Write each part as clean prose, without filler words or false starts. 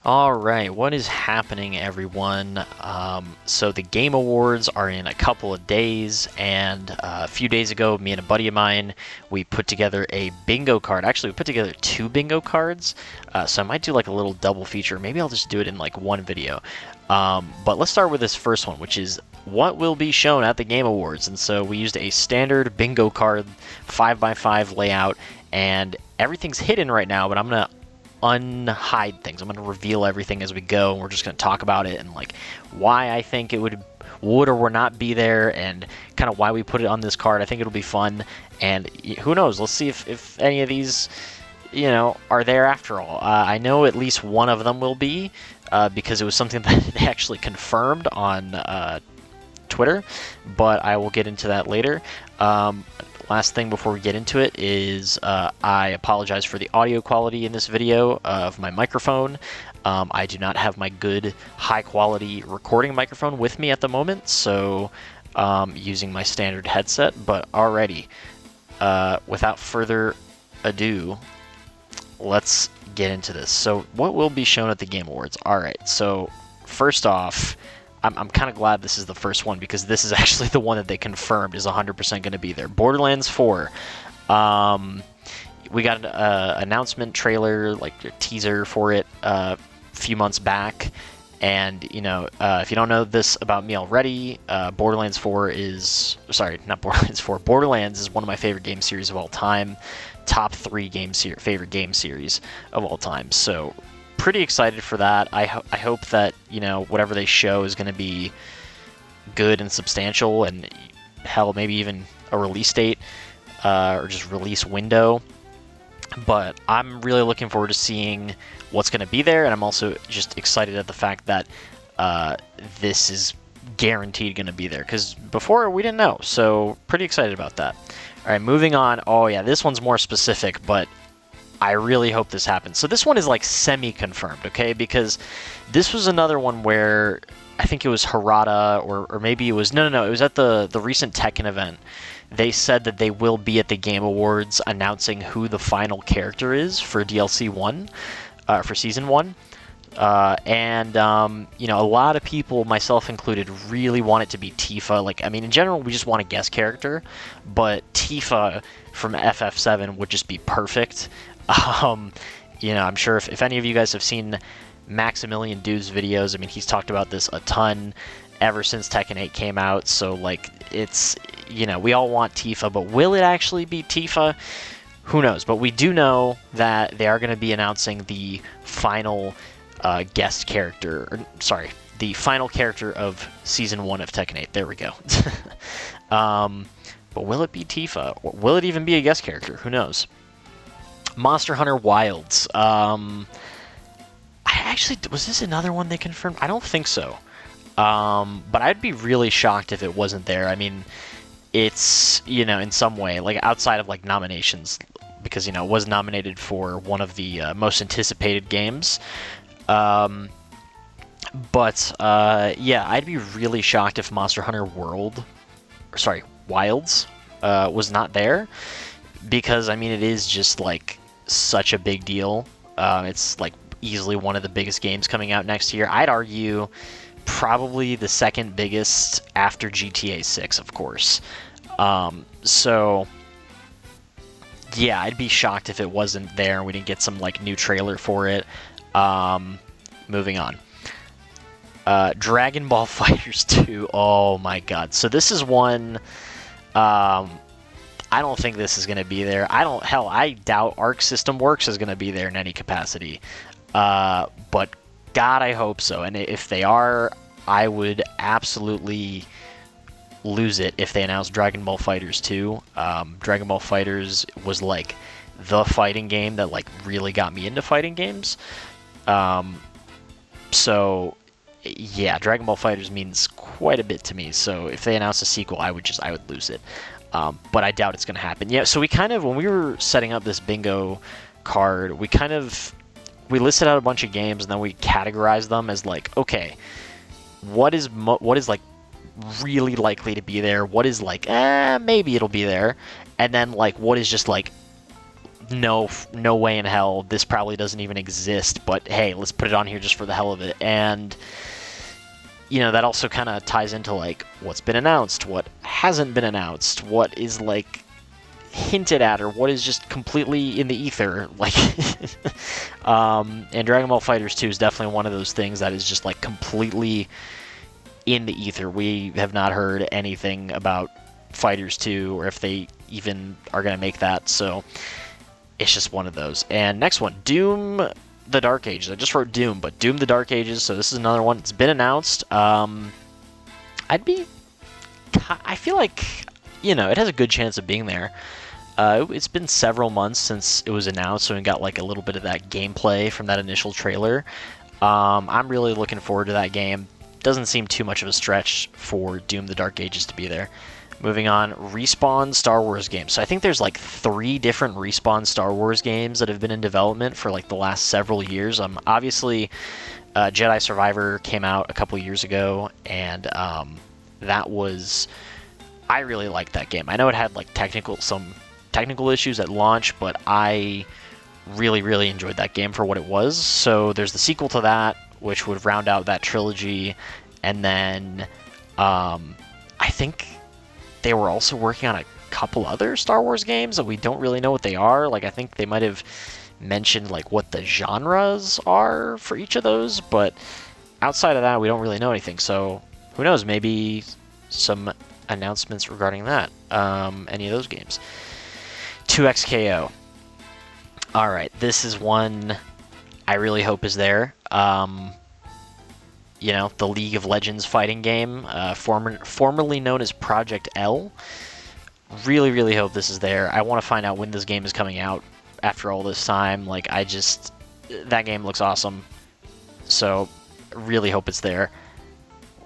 All right, what is happening, everyone? So the Game Awards are in a couple of days, and a few days ago, me and a buddy of mine, we put together a bingo card. Actually, we put together two bingo cards, so I might do like a little double feature. Maybe I'll just do it in like one video. But let's start with this first one, which is what will be shown at the Game Awards. And so we used a standard bingo card 5x5 layout, and everything's hidden right now, but I'm going to unhide things. I'm going to reveal everything as we go, and we're just going to talk about it and like why I think it would or would not be there, and kind of why we put it on this card. I think it'll be fun, and who knows? Let's see if any of these, are there after all. I know at least one of them will be, because it was something that they actually confirmed on Twitter, but I will get into that later. Last thing before we get into it is I apologize for the audio quality in this video of my microphone. I do not have my good high quality recording microphone with me at the moment, so using my standard headset. But alrighty, without further ado, let's get into this. So what will be shown at the Game Awards? Alright, so first off, I'm kind of glad this is the first one, because this is actually the one that they confirmed is 100% going to be there. Borderlands 4. We got an announcement trailer, like a teaser for it a few months back. And, if you don't know this about me already, Borderlands 4 is... Sorry, not Borderlands 4. Borderlands is one of my favorite game series of all time. Top 3 favorite game series of all time. So pretty excited for that. I hope that whatever they show is going to be good and substantial, and hell, maybe even a release date or just release window. But I'm really looking forward to seeing what's going to be there, and I'm also just excited at the fact that this is guaranteed going to be there, because before we didn't know. So pretty excited about that. All right, moving on. Oh yeah, this one's more specific, but I really hope this happens. So this one is like semi-confirmed, okay? Because this was another one where I think it was Harada, or maybe it was... No, it was at the recent Tekken event. They said that they will be at the Game Awards announcing who the final character is for DLC 1, for Season 1. A lot of people, myself included, really want it to be Tifa. In general, we just want a guest character, but Tifa from FF7 would just be perfect. I'm sure if any of you guys have seen Maximilian Dood's videos, he's talked about this a ton ever since Tekken 8 came out. So, it's, we all want Tifa, but will it actually be Tifa? Who knows? But we do know that they are going to be announcing the final guest character, the final character of Season 1 of Tekken 8. There we go. But will it be Tifa? Or will it even be a guest character? Who knows? Monster Hunter Wilds. Was this another one they confirmed? I don't think so. But I'd be really shocked if it wasn't there. It's, in some way, outside of, nominations, because, it was nominated for one of the most anticipated games. Yeah, I'd be really shocked if Monster Hunter Wilds, was not there, because, it is just, such a big deal. It's, easily one of the biggest games coming out next year. I'd argue probably the second biggest after GTA 6, of course. So, yeah, I'd be shocked if it wasn't there and we didn't get some, new trailer for it. Moving on. Dragon Ball FighterZ 2. Oh my god. So this is one... I don't think this is going to be there. I doubt Arc System Works is going to be there in any capacity. But God, I hope so. And if they are, I would absolutely lose it if they announced Dragon Ball FighterZ 2. Dragon Ball FighterZ was the fighting game that really got me into fighting games. So yeah, Dragon Ball FighterZ means quite a bit to me. So if they announce a sequel, I would lose it. But I doubt it's going to happen. Yeah, so we when we were setting up this bingo card, we listed out a bunch of games, and then we categorized them as okay, what is really likely to be there? What is maybe it'll be there? And then what is just no way in hell, this probably doesn't even exist, but hey, let's put it on here just for the hell of it. And that also kind of ties into like what's been announced, what hasn't been announced, what is like hinted at, or what is just completely in the ether. Like, and Dragon Ball FighterZ 2 is definitely one of those things that is just like completely in the ether. We have not heard anything about FighterZ 2, or if they even are going to make that, so it's just one of those. And next one, Doom the Dark Ages. I just wrote Doom, but Doom the Dark Ages, so this is another one. It's been announced. I feel like, it has a good chance of being there. It's been several months since it was announced, so we got like a little bit of that gameplay from that initial trailer. I'm really looking forward to that game. Doesn't seem too much of a stretch for Doom the Dark Ages to be there. Moving on, Respawn Star Wars games. So I think there's like 3 different Respawn Star Wars games that have been in development for like the last several years. Obviously, Jedi Survivor came out a couple years ago, and that was... I really liked that game. I know it had like some technical issues at launch, but I really, really enjoyed that game for what it was. So there's the sequel to that, which would round out that trilogy, and then I think they were also working on a couple other Star Wars games that we don't really know what they are. Like, I think they might have mentioned like what the genres are for each of those, but outside of that, we don't really know anything. So who knows? Maybe some announcements regarding that. Any of those games. 2XKO. All right, this is one I really hope is there. The League of Legends fighting game, formerly known as Project L. Really, really hope this is there. I want to find out when this game is coming out after all this time. Like, that game looks awesome. So, really hope it's there.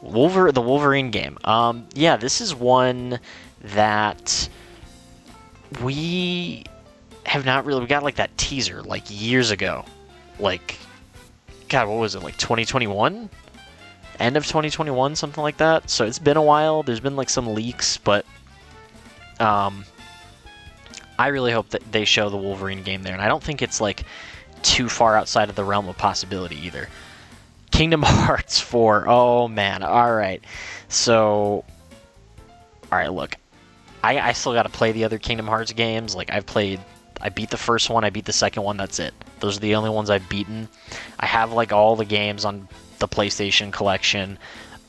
The Wolverine game. Yeah, this is one that we have not really... We got, like, that teaser, like, years ago. Like, God, what was it, like 2021? End of 2021, something like that. So it's been a while. There's been like some leaks, but I really hope that they show the Wolverine game there. And I don't think it's like too far outside of the realm of possibility either. Kingdom Hearts 4. Oh man. All right. So, all right. Look, I still got to play the other Kingdom Hearts games. Like I beat the first one. I beat the second one. That's it. Those are the only ones I've beaten. I have like all the games on the PlayStation collection,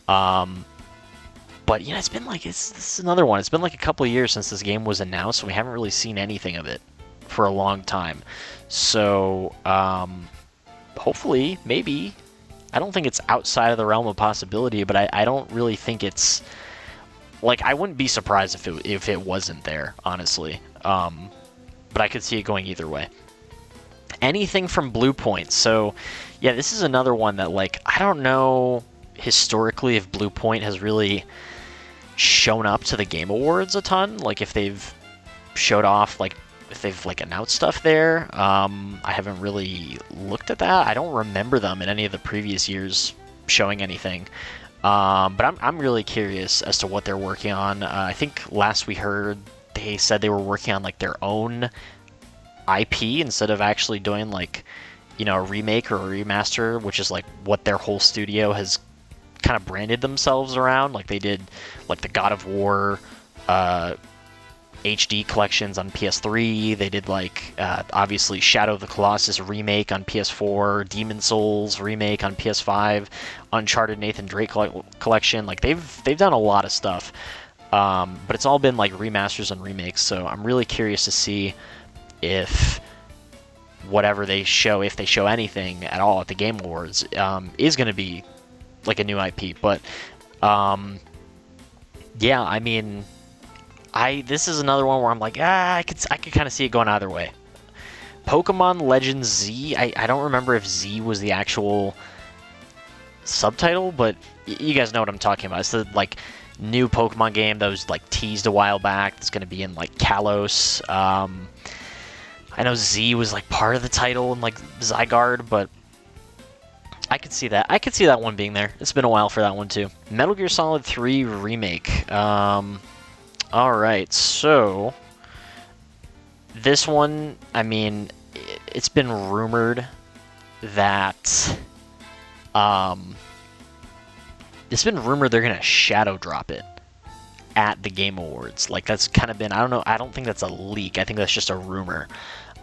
but it's been like this is another one. It's been like a couple of years since this game was announced, and we haven't really seen anything of it for a long time. So hopefully, maybe, I don't think it's outside of the realm of possibility, but I don't really think it's like, I wouldn't be surprised if it wasn't there, honestly. But I could see it going either way. Anything from Blue Point. So, yeah, this is another one that, like, I don't know historically if Blue Point has really shown up to the Game Awards a ton. Like, if they've showed off, like, if they've, like, announced stuff there. I haven't really looked at that. I don't remember them in any of the previous years showing anything. But I'm really curious as to what they're working on. I think last we heard, they said they were working on, like, their own IP instead of actually doing like, a remake or a remaster, which is like what their whole studio has kind of branded themselves around. Like they did like the God of War HD collections on PS3. They did like obviously Shadow of the Colossus remake on PS4, Demon Souls remake on PS5, Uncharted Nathan Drake collection. Like they've done a lot of stuff, but it's all been like remasters and remakes. So I'm really curious to see if whatever they show, if they show anything at all at the Game Awards, is going to be like a new IP. But yeah, I mean, this is another one where I'm like, I could kind of see it going either way. Pokemon Legends Z. I don't remember if Z was the actual subtitle, but you guys know what I'm talking about. It's the like new Pokemon game that was like teased a while back. It's going to be in like Kalos. I know Z was like part of the title in like Zygarde, but I could see that. I could see that one being there. It's been a while for that one too. Metal Gear Solid 3 Remake. All right, so This one, I mean, it's been rumored that they're gonna shadow drop it at the Game Awards. Like, that's kind of been, I don't know, I don't think that's a leak. I think that's just a rumor.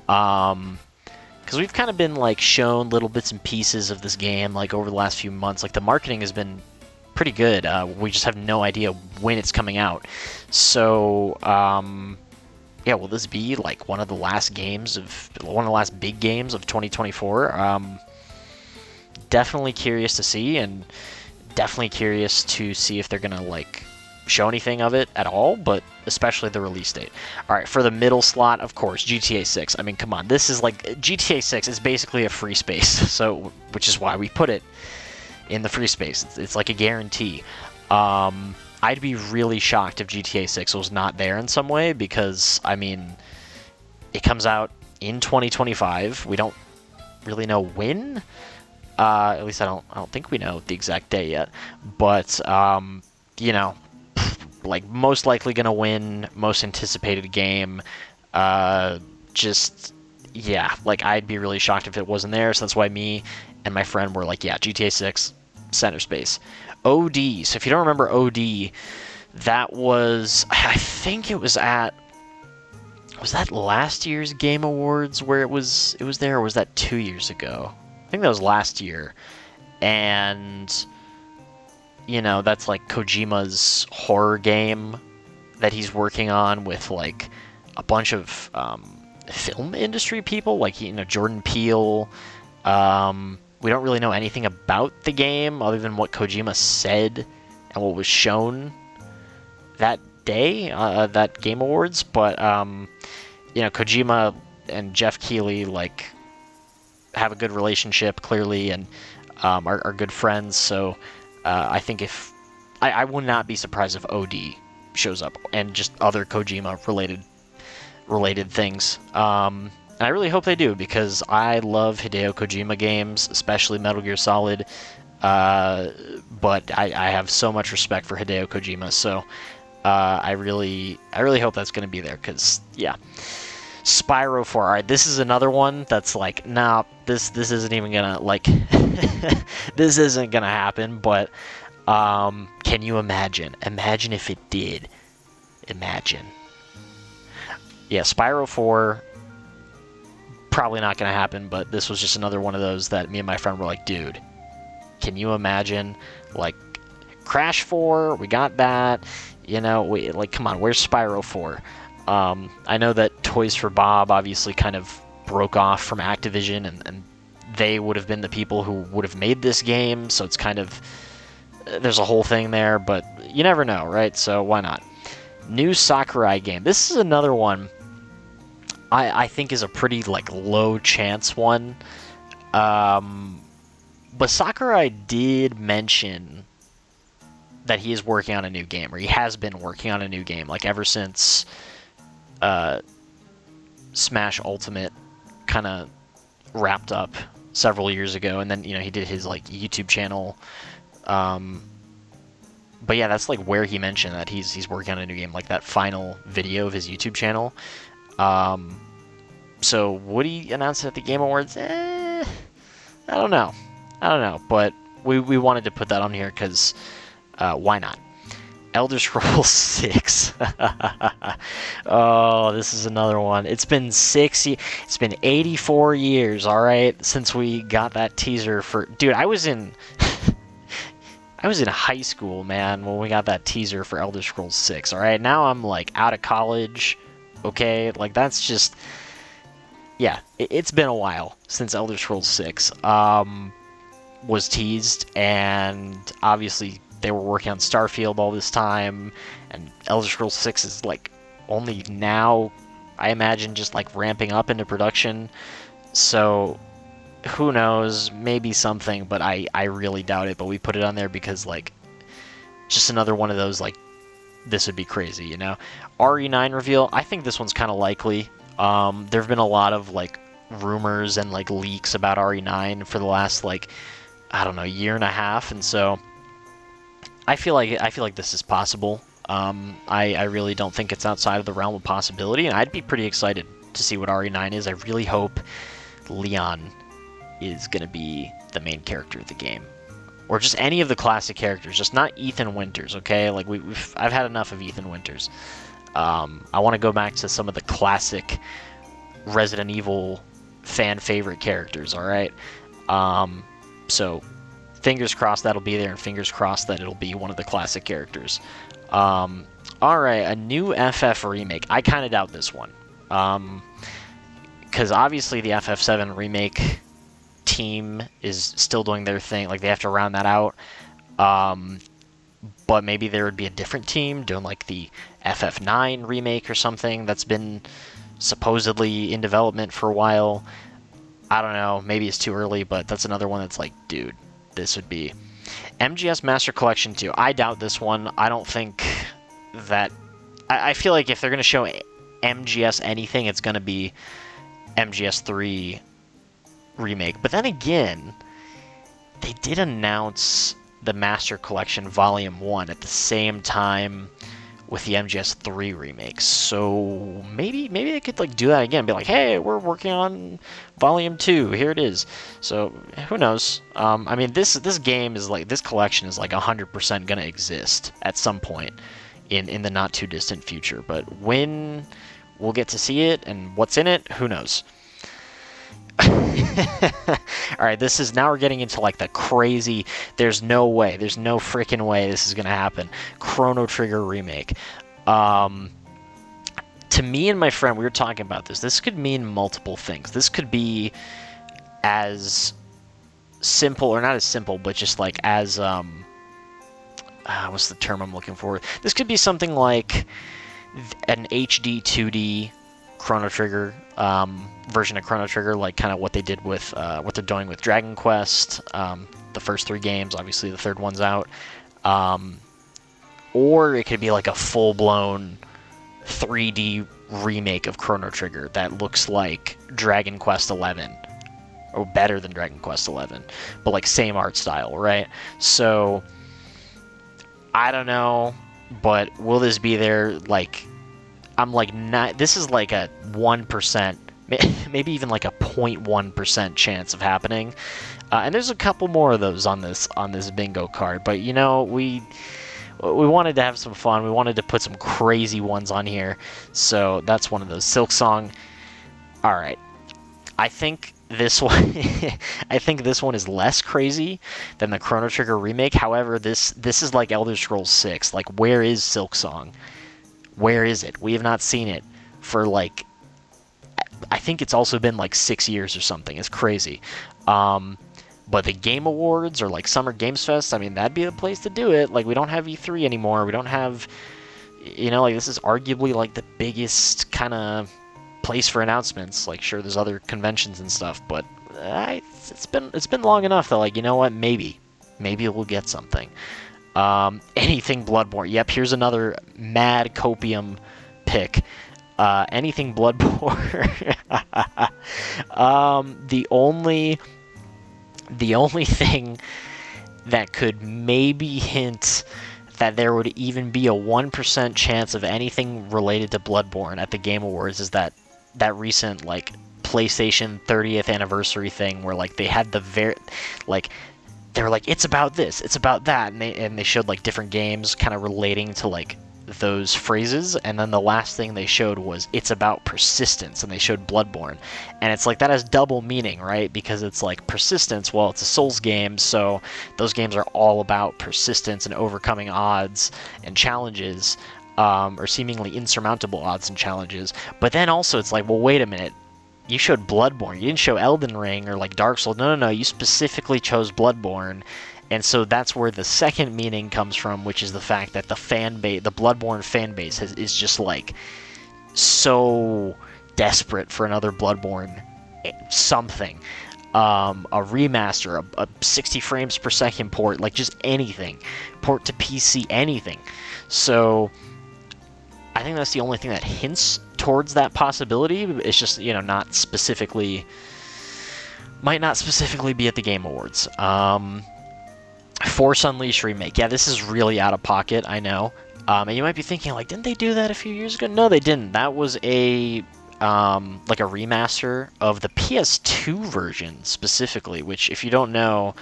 Because we've kind of been like shown little bits and pieces of this game like over the last few months. Like, the marketing has been pretty good. We just have no idea when it's coming out. So yeah, will this be like one of the last big games of 2024? Definitely curious to see, and definitely curious to see if they're gonna like show anything of it at all, but especially the release date. All right, for the middle slot, of course, GTA 6. I mean, come on, this is like GTA 6 is basically a free space, so which is why we put it in the free space. It's like a guarantee. I'd be really shocked if GTA 6 was not there in some way, because I mean, it comes out in 2025. We don't really know when. At least I don't think we know the exact day yet. But you know, like, most likely gonna win most anticipated game. Just, yeah, like, I'd be really shocked if it wasn't there. So that's why me and my friend were like, yeah, GTA 6 center space. OD. So if you don't remember OD, that was, I think it was at, was that last year's Game Awards where it was there, or was that 2 years ago? I think that was last year. And you know, that's like Kojima's horror game that he's working on with like a bunch of film industry people, like, you know, Jordan Peele. We don't really know anything about the game other than what Kojima said and what was shown that day, that Game Awards. But you know, Kojima and Jeff Keighley like have a good relationship clearly, and are good friends. So I think if I would not be surprised if OD shows up, and just other Kojima related things. And I really hope they do, because I love Hideo Kojima games, especially Metal Gear Solid. But I have so much respect for Hideo Kojima, so I really hope that's going to be there, because yeah. Spyro 4. Alright, this is another one that's like, nah, this isn't even gonna, like, this isn't gonna happen, but can you imagine? Imagine if it did. Imagine. Yeah, Spyro 4, probably not gonna happen, but this was just another one of those that me and my friend were like, dude, can you imagine? Like, Crash 4, we got that, you know, like, come on, where's Spyro 4? I know that Toys for Bob obviously kind of broke off from Activision, and they would have been the people who would have made this game, so it's kind of, there's a whole thing there, but you never know, right? So why not? New Sakurai game. This is another one I think is a pretty, like, low chance one. But Sakurai did mention that he is working on a new game, or he has been working on a new game, like, ever since Smash Ultimate kind of wrapped up several years ago, and then, you know, he did his, like, YouTube channel. But yeah, that's like where he mentioned that he's working on a new game, like that final video of his YouTube channel. So would he announce it at the Game Awards? I don't know, but we wanted to put that on here because why not? Elder Scrolls 6. Oh, this is another one. It's been it's been 84 years, all right, since we got that teaser for. Dude, I was in high school, man, when we got that teaser for Elder Scrolls 6. All right, now I'm like out of college. Okay, like that's just, yeah. It's been a while since Elder Scrolls 6 was teased, and obviously they were working on Starfield all this time, and Elder Scrolls 6 is like only now, I imagine, just like ramping up into production. So who knows, maybe something, but I really doubt it. But we put it on there because, like, just another one of those, like, this would be crazy, you know? RE9 reveal, I think this one's kind of likely. There have been a lot of, like, rumors and, like, leaks about RE9 for the last, like, I don't know, year and a half, and so I feel like this is possible. I really don't think it's outside of the realm of possibility, and I'd be pretty excited to see what RE9 is. I really hope Leon is going to be the main character of the game. Or just any of the classic characters, just not Ethan Winters, okay? Like, I've had enough of Ethan Winters. I want to go back to some of the classic Resident Evil fan favorite characters, alright? So, fingers crossed that'll be there, and fingers crossed that it'll be one of the classic characters. Alright, a new FF remake. I kind of doubt this one. Because obviously the FF7 remake team is still doing their thing. Like, they have to round that out. But maybe there would be a different team doing, like, the FF9 remake or something that's been supposedly in development for a while. I don't know. Maybe it's too early, but that's another one that's like, dude, this would be... MGS Master Collection 2. I doubt this one. I don't think that... I feel like if they're going to show MGS anything, it's going to be MGS 3 remake. But then again, they did announce the Master Collection Volume 1 at the same time with the MGS 3 remake. So maybe they could like do that again. Be like, hey, we're working on Volume 2. Here it is. So who knows? I mean, this game is like, this collection is like 100% gonna exist at some point in the not too distant future. But when we'll get to see it and what's in it, who knows? Alright, now we're getting into like the crazy, there's no freaking way this is gonna happen. Chrono Trigger remake. To me and my friend, we were talking about this. This could mean multiple things. This could be as simple, or not as simple, but just like as, what's the term I'm looking for? This could be something like an HD 2D Chrono Trigger version of Chrono Trigger, like kind of what they did with what they're doing with Dragon Quest, the first 3 games. Obviously, the third one's out. Or it could be like a full-blown 3D remake of Chrono Trigger that looks like Dragon Quest 11, or better than Dragon Quest 11, but like same art style, right? So I don't know, but will this be there? Like, I'm like, not, this is like a 1%, maybe even like a 0.1% chance of happening. And there's a couple more of those on this bingo card, but you know, we wanted to have some fun. We wanted to put some crazy ones on here, so that's one of those. Silksong. All right, I think this one, is less crazy than the Chrono Trigger remake. However, this is like Elder Scrolls 6. Like, where is Silksong? Where is it? We have not seen it for like, I think it's also been like 6 years or something. It's crazy. But the Game Awards or like Summer Games Fest, I mean, that'd be the place to do it. Like, we don't have E3 anymore. We don't have, you know, like, this is arguably like the biggest kind of place for announcements. Like, sure, there's other conventions and stuff, but it's been long enough that, like, you know what, maybe we'll get something. Anything Bloodborne. Yep, here's another mad copium pick. Anything Bloodborne. The only thing that could maybe hint that there would even be a 1% chance of anything related to Bloodborne at the Game Awards is that recent, like, PlayStation 30th anniversary thing where, like, they had they were like, it's about this, it's about that, and they showed, like, different games kind of relating to, like, those phrases, and then the last thing they showed was, it's about persistence, and they showed Bloodborne. And it's like, that has double meaning, right? Because it's like, persistence, well, it's a Souls game, so those games are all about persistence and overcoming odds and challenges, or seemingly insurmountable odds and challenges. But then also it's like, well, wait a minute, you showed Bloodborne, you didn't show Elden Ring or like Dark Souls. No, you specifically chose Bloodborne. And so that's where the second meaning comes from, which is the fact that the Bloodborne fan base is just like so desperate for another Bloodborne something. A remaster, a 60 frames per second port, like just anything. Port to PC, anything. So I think that's the only thing that hints towards that possibility. It's just, you know, might not specifically be at the Game Awards. Force Unleashed remake. Yeah, this is really out of pocket, I know. And you might be thinking, like, didn't they do that a few years ago? No, they didn't. That was a like a remaster of the PS2 version specifically, which, if you don't know,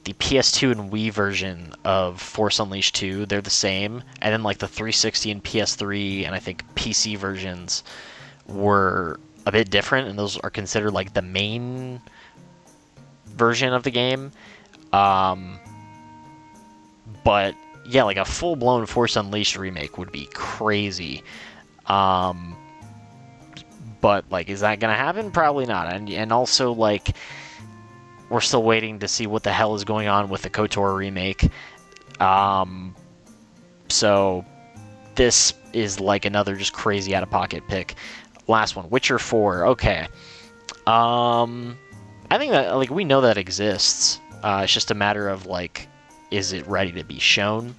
the PS2 and Wii version of Force Unleashed 2, they're the same, and then like the 360 and PS3 and I think PC versions were a bit different, and those are considered like the main version of the game. But yeah, like a full-blown Force Unleashed remake would be crazy. But like, is that gonna happen? Probably not. And also, like, we're still waiting to see what the hell is going on with the KOTOR remake. So this is like another just crazy out-of-pocket pick. Last one, Witcher 4. Okay. I think that, like, we know that exists. It's just a matter of, like, is it ready to be shown?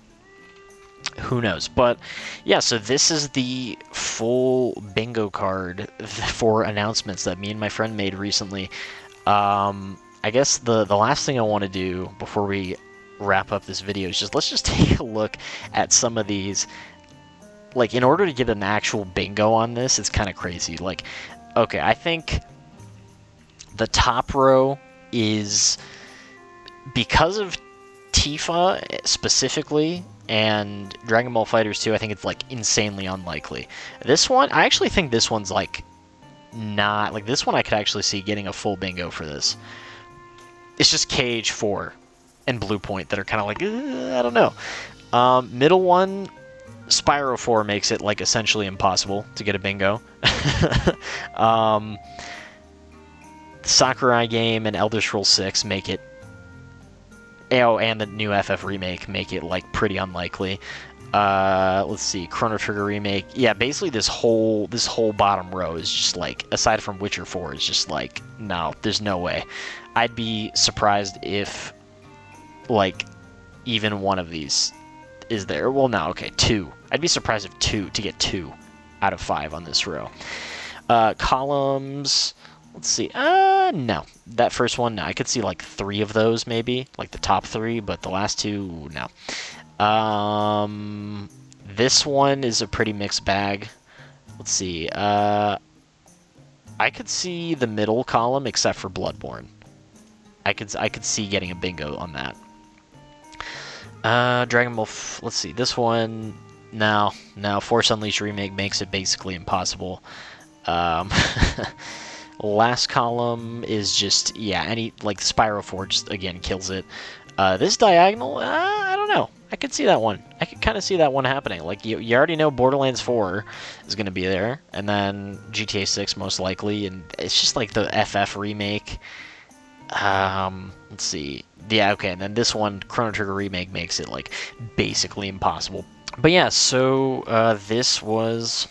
Who knows? But yeah, so this is the full bingo card for announcements that me and my friend made recently. I guess the last thing I want to do before we wrap up this video is let's just take a look at some of these. Like, in order to get an actual bingo on this, it's kind of crazy. Like, okay, I think the top row is, because of Tifa specifically and Dragon Ball FighterZ 2, I think it's like insanely unlikely. This one, I actually think this one's like not, like, this one I could actually see getting a full bingo for this. It's just KH4 and Blue Point that are kind of like, I don't know. Middle one, Spyro 4 makes it like essentially impossible to get a bingo. Sakurai game and Elder Scrolls 6 make it. Oh, and the new FF remake make it like pretty unlikely. Let's see, Chrono Trigger remake. Yeah, basically this whole bottom row is just like, aside from Witcher 4, is just like, no, there's no way. I'd be surprised if like even one of these is there. Well, no, okay, 2. I'd be surprised if to get 2 out of 5 on this row. Columns. Let's see. No. That first one, no. I could see like 3 of those, maybe. Like the top 3, but the last 2, no. This one is a pretty mixed bag. Let's see. I could see the middle column, except for Bloodborne. I could see getting a bingo on that. Dragon Ball... let's see. This one... No. Force Unleashed remake makes it basically impossible. Last column is just, yeah, any, like, Spyro 4 just, again, kills it. This diagonal, I don't know. I could see that one. I could kind of see that one happening. Like, you already know Borderlands 4 is going to be there, and then GTA 6 most likely, and it's just, like, the FF remake. Let's see. Yeah, okay, and then this one, Chrono Trigger remake, makes it, like, basically impossible. But yeah, so, this was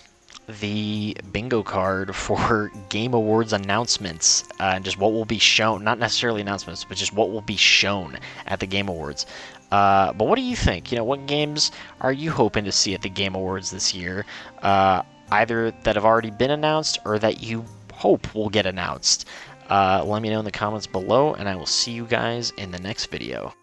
the bingo card for Game Awards announcements, and just what will be shown, not necessarily announcements, but just what will be shown at the Game Awards. But what do you think? You know, what games are you hoping to see at the Game Awards this year? Either that have already been announced or that you hope will get announced. Let me know in the comments below, and I will see you guys in the next video.